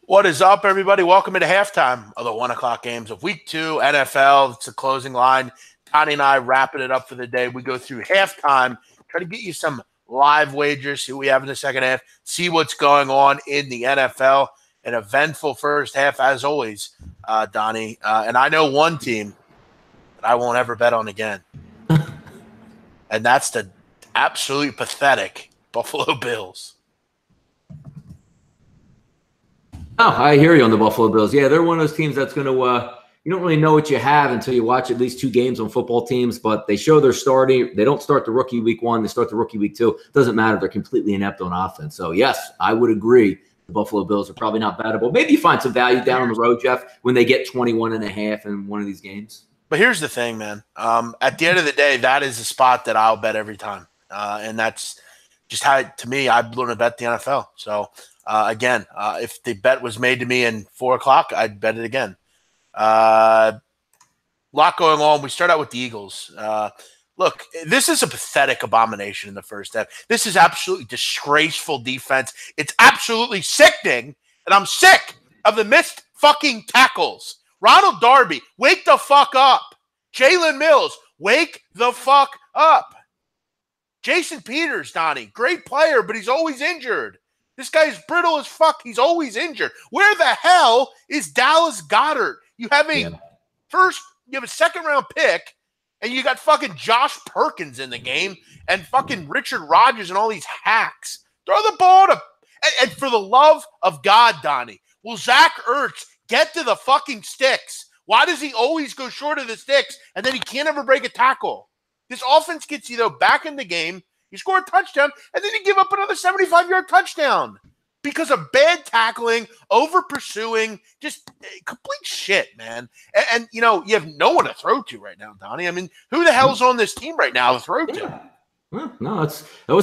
What is up, everybody? Welcome into halftime of the 1 o'clock games of Week 2 NFL. It's the closing line. Tony and I wrapping it up for the day. We go through halftime, try to get you some live wagers, see what we have in the second half, see what's going on in the NFL. An eventful first half, as always, Donnie. And I know one team that I won't ever bet on again, and that's the absolutely pathetic Buffalo Bills. Oh, I hear you on the Buffalo Bills. Yeah, they're one of those teams that's going to you don't really know what you have until you watch at least 2 games on football teams, but they show they're starting. They don't start the rookie week 1. They start the rookie week 2. Doesn't matter. They're completely inept on offense. So, yes, I would agree. The Buffalo Bills are probably not bettable. Maybe you find some value down on the road, Jeff, when they get 21.5 in one of these games. But here's the thing, man. At the end of the day, that is a spot that I'll bet every time. And that's just how, to me, I want to bet the NFL. So, again, if the bet was made to me in 4 o'clock, I'd bet it again. Lot going on. We start out with the Eagles. Look, this is a pathetic abomination in the first half. This is absolutely disgraceful defense. It's absolutely sickening, and I'm sick of the missed fucking tackles. Ronald Darby, wake the fuck up. Jalen Mills, wake the fuck up. Jason Peters, Donnie, great player, but he's always injured. This guy's brittle as fuck. He's always injured. Where the hell is Dallas Goedert? You have a second-round pick, and you got fucking Josh Perkins in the game and fucking Richard Rodgers and all these hacks. Throw the ball to – and for the love of God, Donnie, will Zach Ertz get to the fucking sticks? Why does he always go short of the sticks, and then he can't ever break a tackle? This offense gets you, though, back in the game. You score a touchdown, and then you give up another 75-yard touchdown because of bad tackling, over-pursuing, just complete shit, man. And, you know, you have no one to throw to right now, Donnie. I mean, who the hell's on this team right now to throw to? Well, no, it's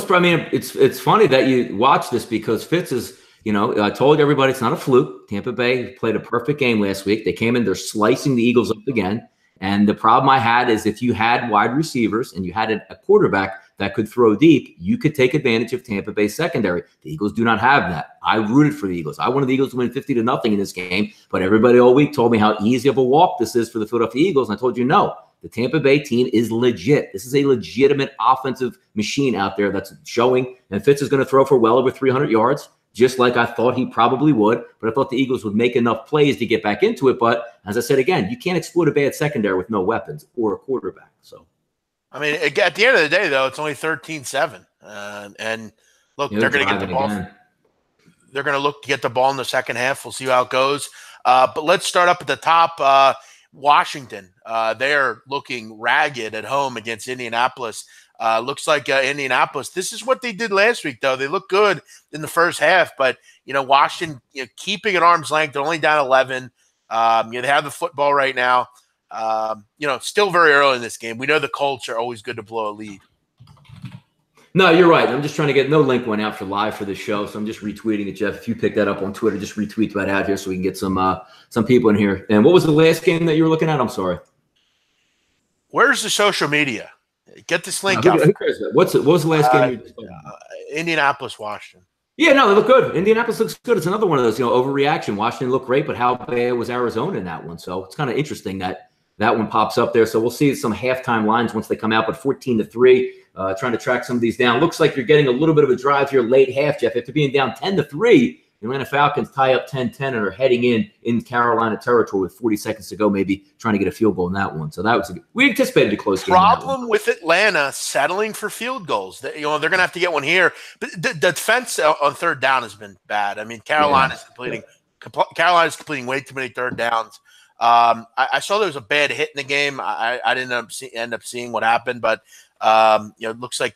funny that you watch this because Fitz is, you know, I told everybody it's not a fluke. Tampa Bay played a perfect game last week. They came in, they're slicing the Eagles up again. And the problem I had is if you had wide receivers and you had a quarterback that could throw deep, you could take advantage of Tampa Bay's secondary. The Eagles do not have that. I rooted for the Eagles. I wanted the Eagles to win 50-0 in this game, but everybody all week told me how easy of a walk this is for the Philadelphia Eagles, and I told you no. The Tampa Bay team is legit. This is a legitimate offensive machine out there that's showing, and Fitz is going to throw for well over 300 yards, just like I thought he probably would, but I thought the Eagles would make enough plays to get back into it. But as I said again, you can't exploit a bad secondary with no weapons or a quarterback. So, I mean, at the end of the day, though, it's only 13-7. And look, they're going to get the ball. They're going to look to get the ball in the second half. We'll see how it goes. But let's start up at the top. Washington, they're looking ragged at home against Indianapolis. Looks like Indianapolis. This is what they did last week, though. They look good in the first half, but Washington keeping at arm's length. They're only down 11. They have the football right now. Still very early in this game. We know the Colts are always good to blow a lead. No, you're right. I'm just trying to get no link went out for live for the show, so I'm just retweeting it, Jeff. If you pick that up on Twitter, just retweet that out here so we can get some people in here. And what was the last game that you were looking at? I'm sorry. Where's the social media? Get this link out. What was the last game? Indianapolis, Washington. Yeah, no, they look good. Indianapolis looks good. It's another one of those, overreaction. Washington looked great, but how bad was Arizona in that one? So it's kind of interesting that one pops up there. So we'll see some halftime lines once they come out, but 14-3, trying to track some of these down. Looks like you're getting a little bit of a drive here late half, Jeff. After being down 10-3, the Atlanta Falcons tie up 10-10 and are heading in Carolina territory with 40 seconds to go, maybe trying to get a field goal in that one. So that was we anticipated a close game. Problem with Atlanta settling for field goals. They're going to have to get one here. But the defense on third down has been bad. I mean, Carolina's completing way too many third downs. I saw there was a bad hit in the game. I didn't end up seeing what happened, but it looks like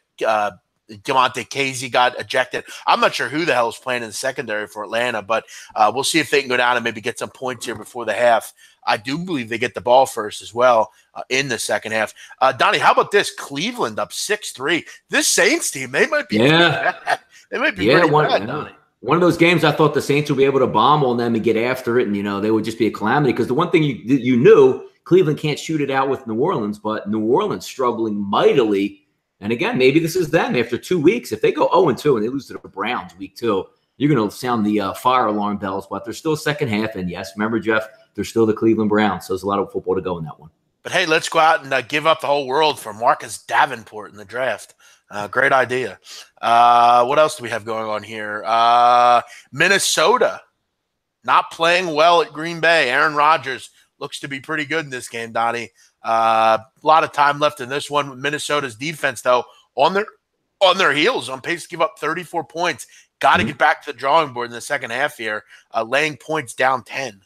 Demonte Casey got ejected. I'm not sure who the hell is playing in the secondary for Atlanta, but we'll see if they can go down and maybe get some points here before the half. I do believe they get the ball first as well in the second half. Donnie, how about this? Cleveland up 6-3. This Saints team, they might be pretty bad. They might be pretty bad, Donnie. One of those games I thought the Saints would be able to bomb on them and get after it, and, they would just be a calamity because the one thing you knew, Cleveland can't shoot it out with New Orleans, but New Orleans struggling mightily. And again, maybe this is them after 2 weeks. If they go 0-2 and they lose to the Browns week 2, you're going to sound the fire alarm bells. But there's still a second half. And yes, remember, Jeff, there's still the Cleveland Browns. So there's a lot of football to go in that one. But hey, let's go out and give up the whole world for Marcus Davenport in the draft. Great idea. What else do we have going on here? Minnesota not playing well at Green Bay. Aaron Rodgers looks to be pretty good in this game, Donnie. A lot of time left in this one. Minnesota's defense, though, on their heels, on pace to give up 34 points. Got to get back to the drawing board in the second half here, laying points down 10.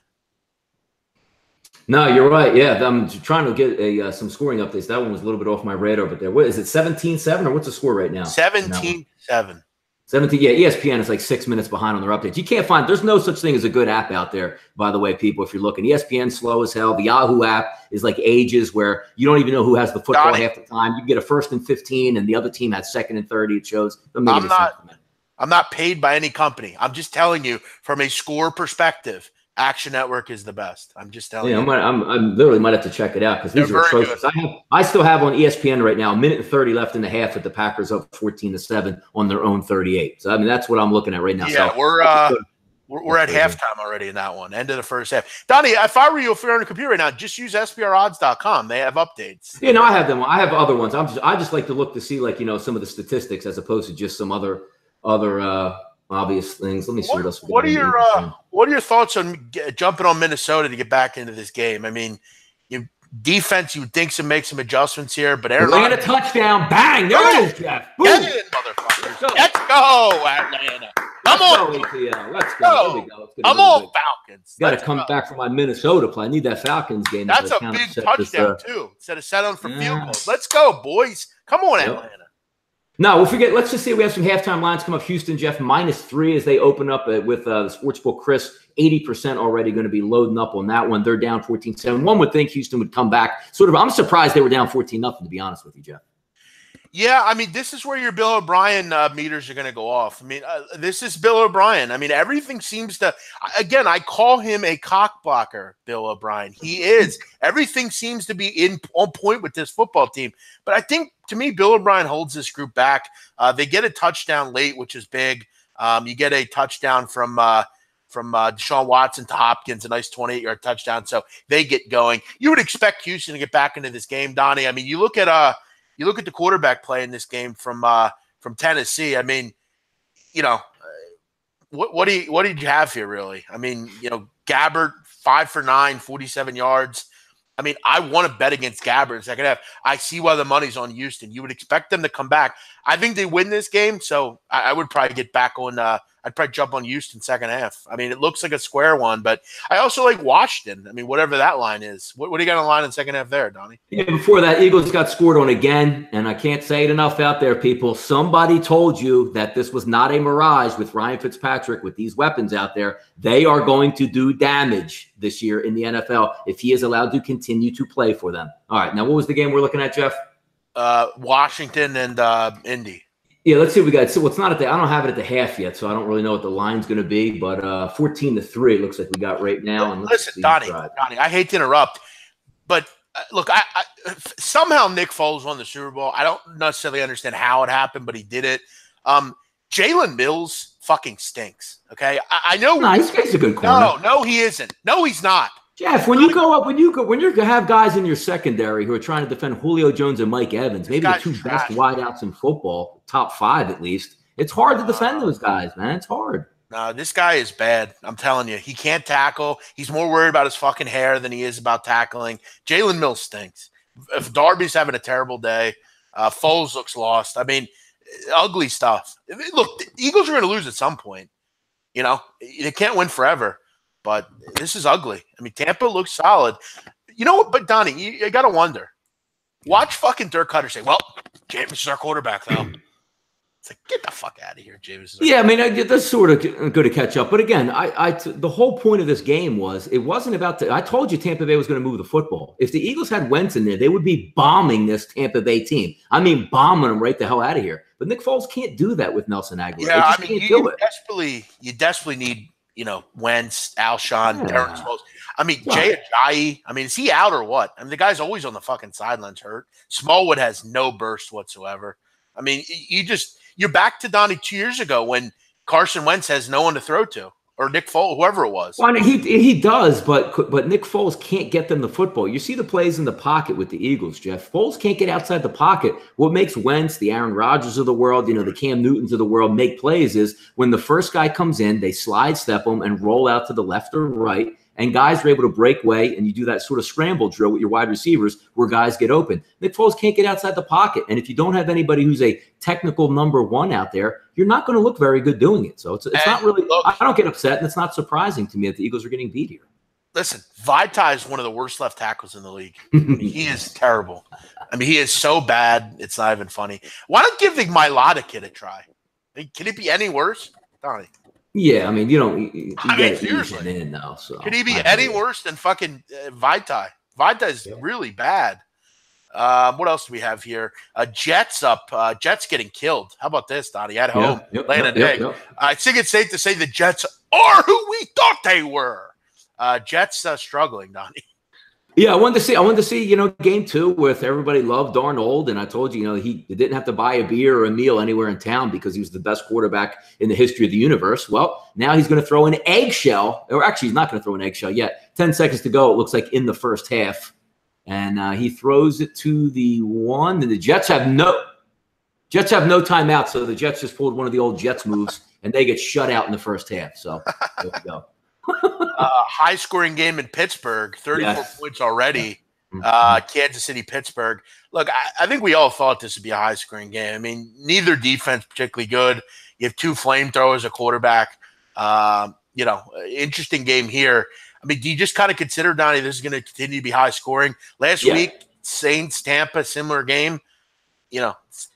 No, you're right. Yeah, I'm trying to get some scoring updates. That one was a little bit off my radar, but there. What is it, 17-7, or what's the score right now? 17-7. 17. Yeah, ESPN is like 6 minutes behind on their updates. You can't find. There's no such thing as a good app out there, by the way, people. If you're looking, ESPN's slow as hell. The Yahoo app is like ages, where you don't even know who has the football half the time. You get a 1st and 15, and the other team has 2nd and 30. It shows. I'm not paid by any company. I'm just telling you from a score perspective. Action Network is the best. I'm just telling you. I'm literally might have to check it out because these are atrocious. I still have on ESPN right now, 1:30 left in the half with the Packers up 14-7 on their own 38. So I mean that's what I'm looking at right now. Yeah, so, we're at halftime already in that one. End of the first half. Donnie, if I were you, if you're on a computer right now, just use SBRodds.com. They have updates. Yeah, no, I have them. I have other ones. I just like to look to see some of the statistics as opposed to just some other obvious things. Let me see what else. What are your thoughts on jumping on Minnesota to get back into this game? I mean, defense, you would think make some adjustments here, but Aaron Atlanta touchdown, bang! There it is, Jeff. Get it, motherfuckers! Let's go, Atlanta! Come on, ATL. Let's go. There we go. I'm all Falcons. Got to come back from my Minnesota play. I need that Falcons game. That's a big touchdown too. Instead of settling for field goals. Let's go, boys! Come on, Atlanta. No, we'll forget. Let's just see. We have some halftime lines come up. Houston, Jeff, -3 as they open up with the Sportsbook. Chris, 80% already going to be loading up on that one. They're down 14-7. One would think Houston would come back. I'm surprised they were down 14-0, to be honest with you, Jeff. Yeah, I mean, this is where your Bill O'Brien meters are going to go off. I mean, this is Bill O'Brien. I mean, everything seems to – again, I call him a cock blocker, Bill O'Brien. He is. Everything seems to be on point with this football team. But I think, to me, Bill O'Brien holds this group back. They get a touchdown late, which is big. You get a touchdown from Deshaun Watson to Hopkins, a nice 28-yard touchdown. So they get going. You would expect Houston to get back into this game, Donnie. I mean, you look at the quarterback play in this game from Tennessee. I mean, what did you have here really? I mean, Gabbert 5 for 9, 47 yards. I mean, I want to bet against Gabbert in the second half. I see why the money's on Houston. You would expect them to come back. I think they win this game, so I would probably get back on. I'd probably jump on Houston second half. I mean, it looks like a square one, but I also like Washington. I mean, whatever that line is. What do you got on the line in the second half there, Donnie? Yeah, before that, Eagles got scored on again, and I can't say it enough out there, people. Somebody told you that this was not a mirage with Ryan Fitzpatrick with these weapons out there. They are going to do damage this year in the NFL if he is allowed to continue to play for them. All right, now what was the game we're looking at, Jeff? Washington and Indy. Yeah, let's see what we got. So it's not I don't have it at the half yet, so I don't really know what the line's going to be. But 14-3 looks like we got right now. And listen, Donnie, I hate to interrupt, but look, I somehow Nick Foles won the Super Bowl. I don't necessarily understand how it happened, but he did it. Jalen Mills fucking stinks. Okay, I know. No, he's a good corner. No, he isn't. No, he's not. Jeff, when you have guys in your secondary who are trying to defend Julio Jones and Mike Evans, maybe the two best wideouts in football, top 5 at least, it's hard to defend those guys, man. It's hard. No, this guy is bad. I'm telling you. He can't tackle. He's more worried about his fucking hair than he is about tackling. Jalen Mills stinks. If Darby's having a terrible day, Foles looks lost. I mean, ugly stuff. Look, the Eagles are going to lose at some point. They can't win forever. But this is ugly. I mean, Tampa looks solid. You know what? But, Donnie, you got to wonder. Watch fucking Dirk Cutter say, well, Jameis is our quarterback, though. It's like, get the fuck out of here, Jameis. Yeah, I mean, that's sort of good to catch up. But, again, the whole point of this game was it wasn't about I told you Tampa Bay was going to move the football. If the Eagles had Wentz in there, they would be bombing this Tampa Bay team. I mean, bombing them right the hell out of here. But Nick Foles can't do that with Nelson Aguilar. Yeah, I mean, you desperately need Wentz, Alshon, Darren Sproles. I mean, Jay Ajayi. I mean, is he out or what? I mean, the guy's always on the fucking sidelines hurt. Smallwood has no burst whatsoever. I mean, you're back to Donnie 2 years ago when Carson Wentz has no one to throw to, or Nick Foles, whoever it was. Well, he does, but Nick Foles can't get them the football. You see the plays in the pocket with the Eagles, Jeff. Foles can't get outside the pocket. What makes Wentz, the Aaron Rodgers of the world, the Cam Newtons of the world make plays is when the first guy comes in, they slide step them and roll out to the left or right, and guys are able to break away, and you do that sort of scramble drill with your wide receivers where guys get open. Nick Foles can't get outside the pocket, and if you don't have anybody who's a technical number one out there, you're not going to look very good doing it. So it's not really – I don't get upset, and it's not surprising to me that the Eagles are getting beat here. Listen, Vaitai is one of the worst left tackles in the league. He is terrible. I mean, he is so bad, it's not even funny. Why not give the Mailata kid a try? Can it be any worse? Donnie. Yeah, I mean, you got seriously. in now. So could he be any worse than fucking Vaitai? Vaitai is really bad. What else do we have here? Jets up. Jets getting killed. How about this, Donnie? At home, laying an egg. I think it's safe to say the Jets are who we thought they were. Jets struggling, Donnie. Yeah, I wanted to see, game 2 with everybody loved Darnold, and I told you, he didn't have to buy a beer or a meal anywhere in town because he was the best quarterback in the history of the universe. Well, now he's going to throw an eggshell, or actually he's not going to throw an eggshell yet. 10 seconds to go, it looks like, in the first half, and he throws it to the one, and the Jets have no timeout, so the Jets just pulled one of the old Jets moves, and they get shut out in the first half. So there we go. High-scoring game in Pittsburgh, 34 points already. Kansas City, Pittsburgh. Look, I think we all thought this would be a high-scoring game. I mean, neither defense particularly good. You have two flamethrowers, a quarterback. Interesting game here. I mean, do you just kind of consider, Donnie, this is going to continue to be high-scoring? Last week, Saints, Tampa, similar game.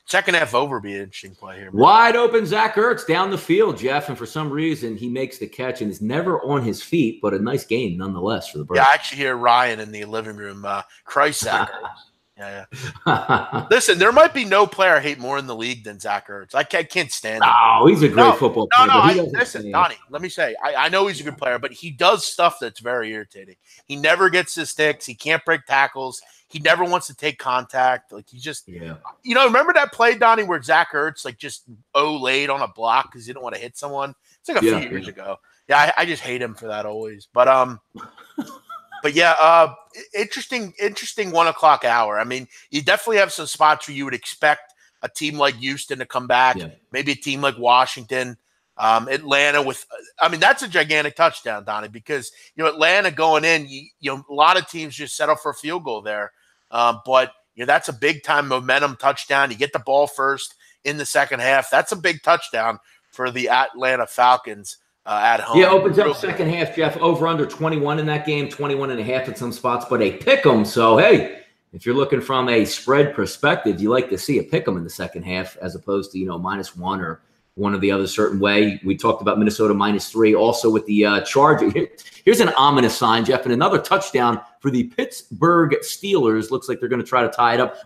Second half over would be an interesting play here. Man. Wide open Zach Ertz down the field, Jeff, and for some reason he makes the catch and is never on his feet, but a nice game nonetheless for the Birds. Yeah, I actually hear Ryan in the living room. Christ, Zach Ertz. Yeah. Listen, there might be no player I hate more in the league than Zach Ertz. I can't stand him. Oh, he's a great football player. Listen, Donnie, let me say, I know he's a good player, but he does stuff that's very irritating. He never gets his sticks. He can't break tackles. He never wants to take contact. Like, he just, remember that play, Donnie, where Zach Ertz, just laid on a block because he didn't want to hit someone? It's like a few years ago. Yeah, I just hate him for that always. But, interesting 1 o'clock hour. I mean, you definitely have some spots where you would expect a team like Houston to come back, maybe a team like Washington, Atlanta that's a gigantic touchdown, Donnie, because, Atlanta going in, a lot of teams just settle for a field goal there. But that's a big time momentum touchdown. You get the ball first in the second half. That's a big touchdown for the Atlanta Falcons at home. Yeah, opens up second half, Jeff. Over under 21 in that game, 21.5 in some spots, but a pick 'em. So, hey, if you're looking from a spread perspective, you like to see a pick 'em in the second half as opposed to, -1 or one or the other certain way. We talked about Minnesota -3 also with the Chargers. Here's an ominous sign, Jeff, and another touchdown for the Pittsburgh Steelers. Looks like they're going to try to tie it up.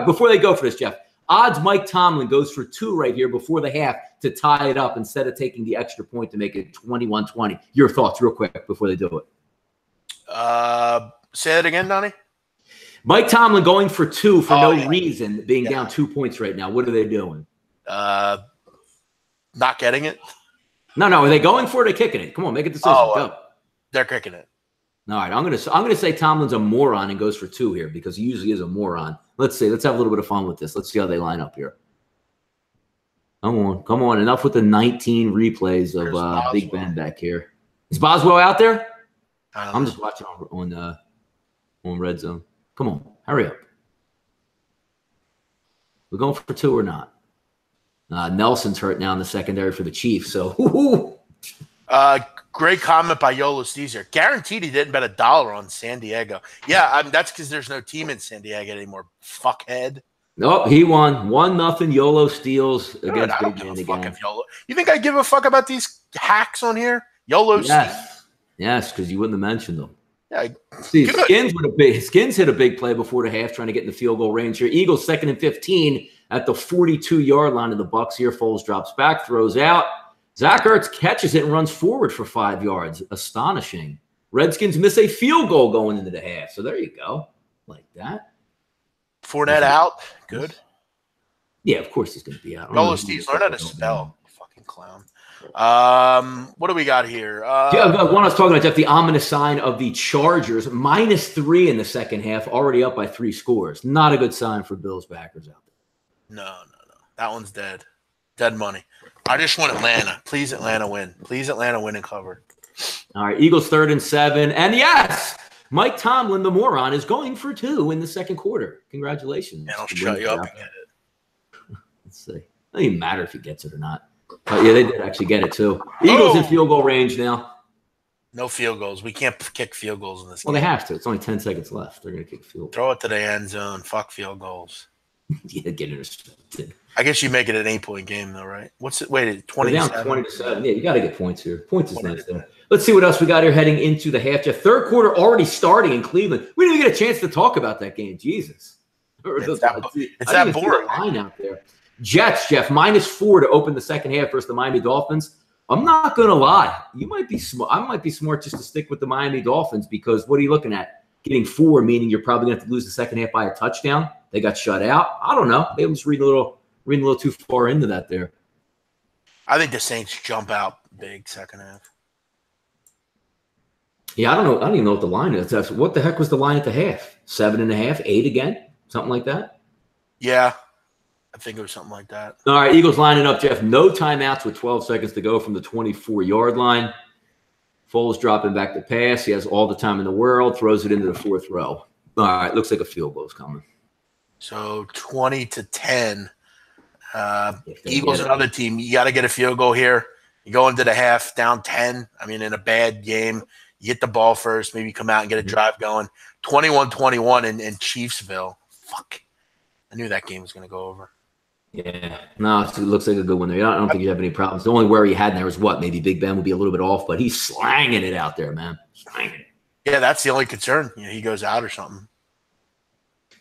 Before they go for this, Jeff, odds Mike Tomlin goes for 2 right here before the half to tie it up instead of taking the extra point to make it 21-20. Your thoughts real quick before they do it. Say that again, Donnie. Mike Tomlin going for 2 for no reason, being down 2 points right now. What are they doing? Not getting it? No. Are they going for it or kicking it? Come on, make a decision. Go. They're kicking it. All right, I'm gonna say Tomlin's a moron and goes for 2 here because he usually is a moron. Let's see. Let's have a little bit of fun with this. Let's see how they line up here. Come on. Enough with the 19 replays of Big Ben back here. Is Boswell out there? I'm just watching on Red Zone. Come on, hurry up. We're going for 2 or not? Nelson's hurt now in the secondary for the Chiefs. So, great comment by Yolo Steezer. Guaranteed he didn't bet $1 on San Diego. Yeah, that's because there's no team in San Diego anymore. Fuckhead. Nope, he won 1-0. Yolo steals against Big Ben again. Yolo. You think I give a fuck about these hacks on here? Yolo Steezer. Yes, because you wouldn't have mentioned them. Yeah, see, Skins hit a big play before the half, trying to get in the field goal range here. Eagles 2nd and 15 at the 42-yard line of the Bucs here. Foles drops back, throws out. Zach Ertz catches it and runs forward for 5 yards. Astonishing. Redskins miss a field goal going into the half. So there you go, like that. Fournette out, good. Yeah, of course he's going to be out. Yolo Steve's learn how to spell. Fucking clown. What do we got here? One I was talking about, Jeff, the ominous sign of the Chargers, -3 in the second half, already up by 3 scores. Not a good sign for Bills backers out there. No. That one's dead. Dead money. I just want Atlanta. Please, Atlanta win. Please, Atlanta win and cover. All right, Eagles 3rd and 7. And yes, Mike Tomlin, the moron, is going for 2 in the second quarter. Congratulations. And I'll shut you up and get it. Let's see. It doesn't even matter if he gets it or not. But yeah, they did actually get it too. Eagles in field goal range now. No field goals. We can't kick field goals in this game. Well, they have to. It's only 10 seconds left. They're going to kick field goal. Throw it to the end zone. Fuck field goals. Yeah, get intercepted. I guess you make it an 8-point game, though, right? What's it? Wait, 27? Down 20-7. Yeah, you got to get points here. Points is nice there. Let's see what else we got here heading into the half. Jeff, third quarter already starting in Cleveland. We didn't even get a chance to talk about that game. Jesus. It's that boring. Line out there. Jets, Jeff, -4 to open the second half versus the Miami Dolphins. I'm not going to lie. You might be smart. I might be smart just to stick with the Miami Dolphins because what are you looking at? Getting 4, meaning you're probably going to have to lose the second half by a touchdown. They got shut out. I don't know. They was reading a little too far into that there. I think the Saints jump out big second half. Yeah, I don't know. I don't even know what the line is. What the heck was the line at the half? 7.5, 8 again? Something like that? Yeah. I think it was something like that. All right, Eagles lining up, Jeff. No timeouts with 12 seconds to go from the 24-yard line. Foles dropping back to pass. He has all the time in the world. Throws it into the 4th row. All right, looks like a field goal is coming. So 20-10. Eagles, another team. You got to get a field goal here. You go into the half down 10. I mean, in a bad game, you get the ball first. Maybe come out and get a drive going. 21-21 in Chiefsville. Fuck. I knew that game was going to go over. Yeah. No, it looks like a good one there. I don't think you have any problems. The only worry you had in there was what? Maybe Big Ben would be a little bit off, but he's slanging it out there, man. Slanging it. Yeah, that's the only concern. He goes out or something.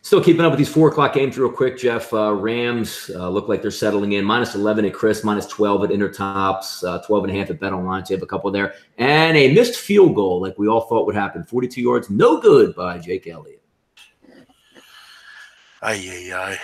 Still keeping up with these 4 o'clock games real quick, Jeff. Rams look like they're settling in. -11 at Chris, -12 at Intertops, 12.5 at Bet Online. So you have a couple there. And a missed field goal like we all thought would happen. 42 yards, no good by Jake Elliott. Ay.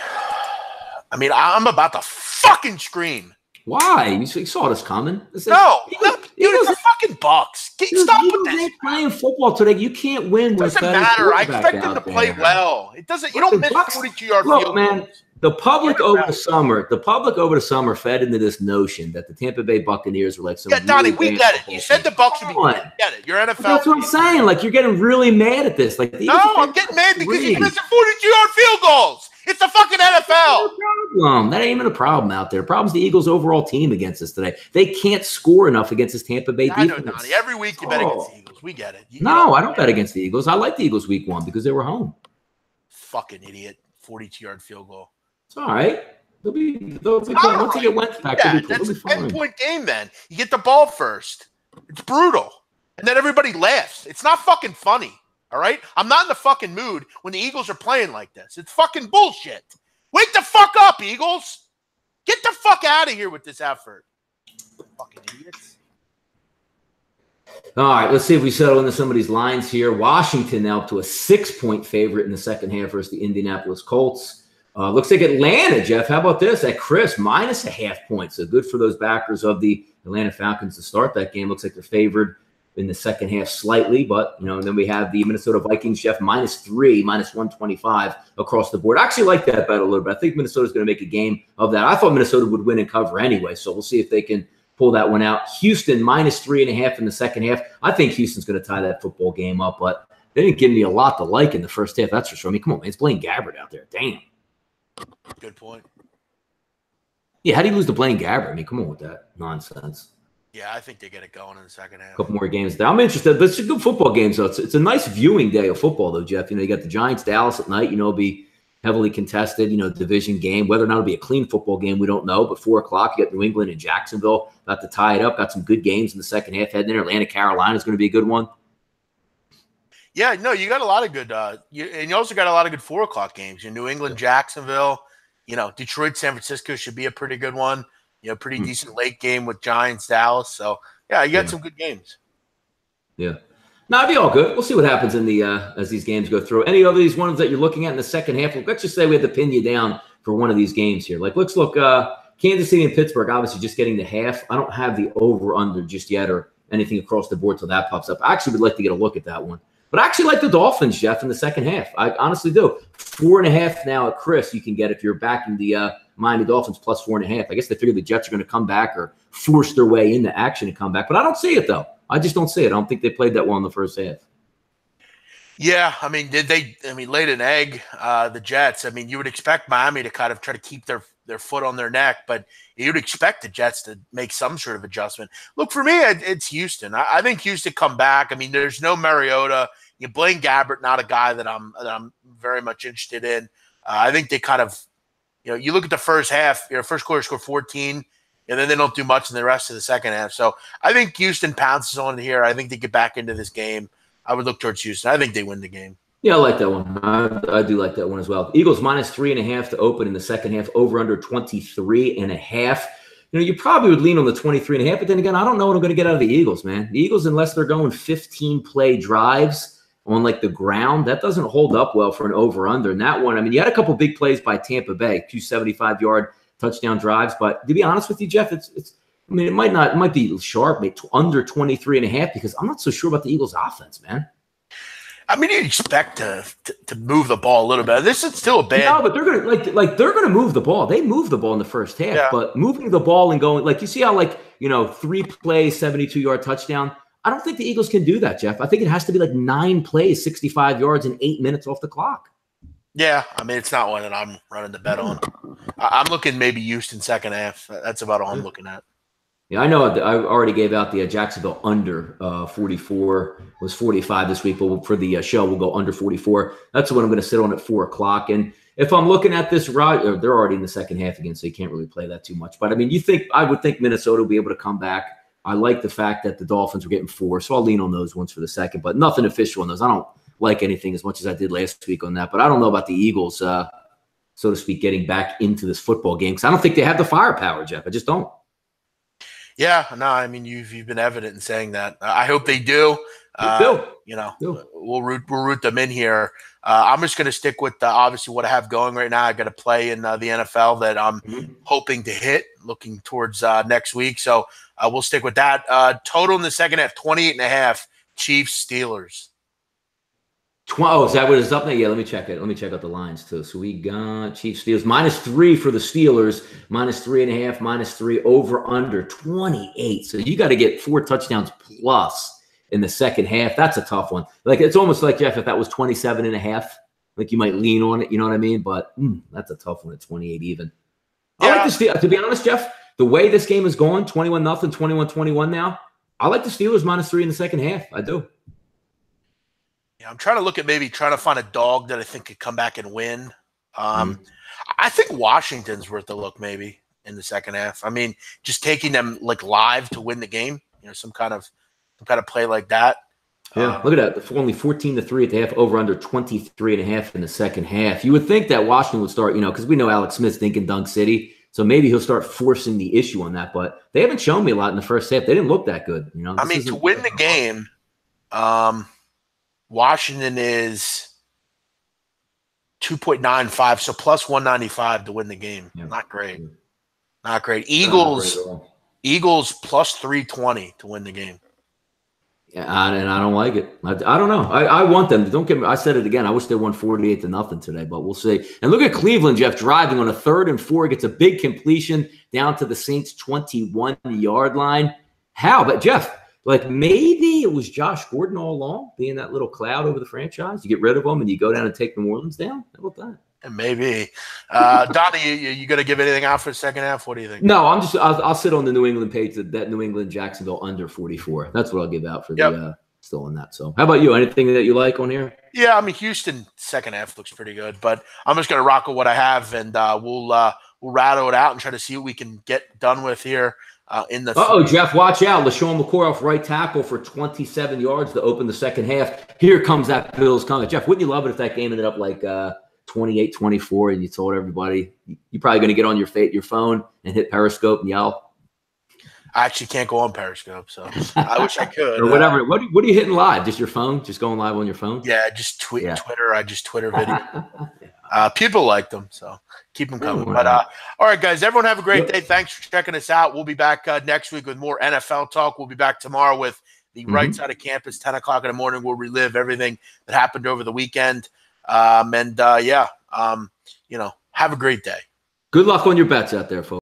I mean, I'm about to fucking scream. Why? You saw this coming. Dude, it's the fucking Bucks. Stop with this. Playing football today. You can't win. It doesn't matter. I expect them to play well. It doesn't. You don't miss 42-yard field goals. Man, the public over the summer fed into this notion that the Tampa Bay Buccaneers were like some. Yeah, Donnie, we get it. You said the Bucks would be good. Get it. You're NFL. That's what I'm saying. Like, you're getting really mad at this. Like, no, I'm getting mad because he's missing 42-yard field goals. It's the fucking NFL. No problem. That ain't even a problem out there. The problem's the Eagles' overall team against us today. They can't score enough against this Tampa Bay defense. I know, Donnie. Every week you bet against the Eagles. We get it. I don't bet against the Eagles. I like the Eagles week 1 because they were home. Fucking idiot. 42-yard field goal. It's all right. They'll be once they get went back. That's a 10-point game then. You get the ball first. It's brutal. And then everybody laughs. It's not fucking funny. All right? I'm not in the fucking mood when the Eagles are playing like this. It's fucking bullshit. Wake the fuck up, Eagles. Get the fuck out of here with this effort. Fucking idiots. All right, let's see if we settle into some of these lines here. Washington now up to a 6-point favorite in the second half versus the Indianapolis Colts. Looks like Atlanta, Jeff. How about this? At Chris, -0.5 points. So good for those backers of the Atlanta Falcons to start that game. Looks like they're favored in the second half slightly, but and then we have the Minnesota Vikings, Jeff, -3, -125 across the board. I actually like that bet a little bit. I think Minnesota's going to make a game of that. I thought Minnesota would win and cover anyway, so we'll see if they can pull that one out. Houston -3.5 in the second half. I think Houston's going to tie that football game up, but they didn't give me a lot to like in the first half. That's for sure. I mean, come on, man. It's Blaine Gabbert out there. Damn. Good point. Yeah, how do you lose to Blaine Gabbert? I mean, come on with that nonsense. Yeah, I think they get it going in the second half. A couple more games there. I'm interested. But it's a good football game, so it's a nice viewing day of football, though, Jeff. You got the Giants, Dallas at night. It'll be heavily contested, division game. Whether or not it'll be a clean football game, we don't know. But 4 o'clock, you got New England and Jacksonville about to tie it up. Got some good games in the second half heading there. Atlanta, Carolina is going to be a good one. Yeah, no, you got a lot of good and you also got a lot of good 4 o'clock games. New England, Jacksonville, Detroit, San Francisco should be a pretty good one. Pretty decent late game with Giants, Dallas. So, yeah, you got some good games. Yeah. No, it'll be all good. We'll see what happens in the as these games go through. Any of these ones that you're looking at in the second half? Let's just say we had to pin you down for one of these games here. Like, let's look Kansas City and Pittsburgh, obviously just getting the half. I don't have the over-under just yet or anything across the board till that pops up. I actually would like to get a look at that one. But I actually like the Dolphins, Jeff, in the second half. I honestly do. 4.5 now at Chris you can get if you're backing the Miami Dolphins plus 4.5. I guess they figure the Jets are going to come back or force their way into action and come back. But I don't see it, though. I just don't see it. I don't think they played that well in the first half. Yeah, I mean, laid an egg, the Jets. I mean, you would expect Miami to kind of try to keep their foot on their neck, but you'd expect the Jets to make some sort of adjustment. Look, for me, it's Houston. I think Houston come back. I mean, there's no Mariota. Blaine Gabbert, not a guy that I'm very much interested in. I think they kind of, you look at the first half, first quarter score 14, and then they don't do much in the rest of the second half. So I think Houston pounces on it here. I think they get back into this game. I would look towards Houston. I think they win the game. Yeah, I like that one. I do like that one as well. Eagles minus 3.5 to open in the second half, over under 23.5. You probably would lean on the 23.5, but then again, I don't know what I'm going to get out of the Eagles, man. The Eagles, unless they're going 15-play drives on like the ground, that doesn't hold up well for an over-under. And that one, I mean, you had a couple big plays by Tampa Bay, 2 75-yard touchdown drives. But to be honest with you, Jeff, it might be sharp, maybe under 23.5, because I'm not so sure about the Eagles' offense, man. I mean, you expect to move the ball a little bit. This is still a bad. No, but they're gonna they're gonna move the ball. They moved the ball in the first half, yeah. But moving the ball and going you see how 3 plays, 72-yard touchdown. I don't think the Eagles can do that, Jeff. I think it has to be 9 plays, 65 yards, and 8 minutes off the clock. Yeah, I mean, it's not one that I'm running the bet on. I'm looking maybe Houston second half. That's about all I'm looking at. Yeah, I know. I already gave out the Jacksonville under 44 was 45 this week, but for the show, we'll go under 44. That's what I'm going to sit on at 4 o'clock. And if I'm looking at this, they're already in the second half again, so you can't really play that too much. But I mean, I would think Minnesota will be able to come back. I like the fact that the Dolphins were getting 4, so I'll lean on those ones for the second, but nothing official on those. I don't like anything as much as I did last week on that, but I don't know about the Eagles, so to speak, getting back into this football game because I don't think they have the firepower, Jeff. I just don't. Yeah, no, I mean, you've been evident in saying that. I hope they do. We'll root them in here. I'm just going to stick with obviously what I have going right now. I got to play in the NFL that I'm hoping to hit, looking towards next week. So we'll stick with that. Total in the second half, 28.5. Chiefs, Steelers. Is that what it's up there? Yeah, let me check it. Let me check out the lines too. So we got Chiefs, Steelers -3 for the Steelers, -3.5, -3 over under 28. So you got to get 4 touchdowns plus in the second half. That's a tough one. It's almost like, Jeff, if that was 27.5, you might lean on it. You know what I mean? But that's a tough one at 28 even. Yeah. I like the Steelers. To be honest, Jeff, the way this game is going, 21-0, 21-21 now, I like the Steelers -3 in the second half. I do. I'm trying to look at maybe trying to find a dog that I think could come back and win. I think Washington's worth a look maybe in the second half. I mean, just taking them live to win the game, some kind of play like that. Yeah, look at that. Only 14-3 at the half, over under 23.5 in the second half. You would think that Washington would start, because we know Alex Smith's dink and dunk city. So maybe he'll start forcing the issue on that. But they haven't shown me a lot in the first half. They didn't look that good. I mean, to win the game, Washington is 2.95, so plus 195 to win the game. Yeah. Not great. Not great. Eagles plus 320 to win the game. Yeah, and I don't like it. I don't know. I want them. Don't get me. I said it again. I wish they won 48-0 today, but we'll see. And look at Cleveland, Jeff, driving on a 3rd and 4. Gets a big completion down to the Saints' 21-yard line. How? But, Jeff, maybe it was Josh Gordon all along, being that little cloud over the franchise. You get rid of him and you go down and take New Orleans down. How about that? And maybe. Donnie, you going to give anything out for the second half? What do you think? No, I'll sit on the New England page, that New England Jacksonville under 44. That's what I'll give out for the still on that. So how about you? Anything that you like on here? Yeah, I mean, Houston second half looks pretty good, but I'm just going to rock with what I have, and we'll rattle it out and try to see what we can get done with here. Jeff, watch out. LaShawn McCoy off right tackle for 27 yards to open the second half. Here comes that Bills coming. Jeff, wouldn't you love it if that game ended up 28-24 and you told everybody? You're probably going to get on your phone and hit Periscope and yell. I actually can't go on Periscope, so I wish I could. Or whatever. What are you hitting live? Just your phone? Just going live on your phone? Yeah, just Twitter. I just Twitter video. People liked them, so keep them coming. Oh, But all right, guys, everyone have a great Yep. day. Thanks for checking us out. We'll be back next week with more NFL talk. We'll be back tomorrow with the right side of campus, 10 o'clock in the morning. We'll relive everything that happened over the weekend. You know, have a great day. Good luck on your bets out there, folks.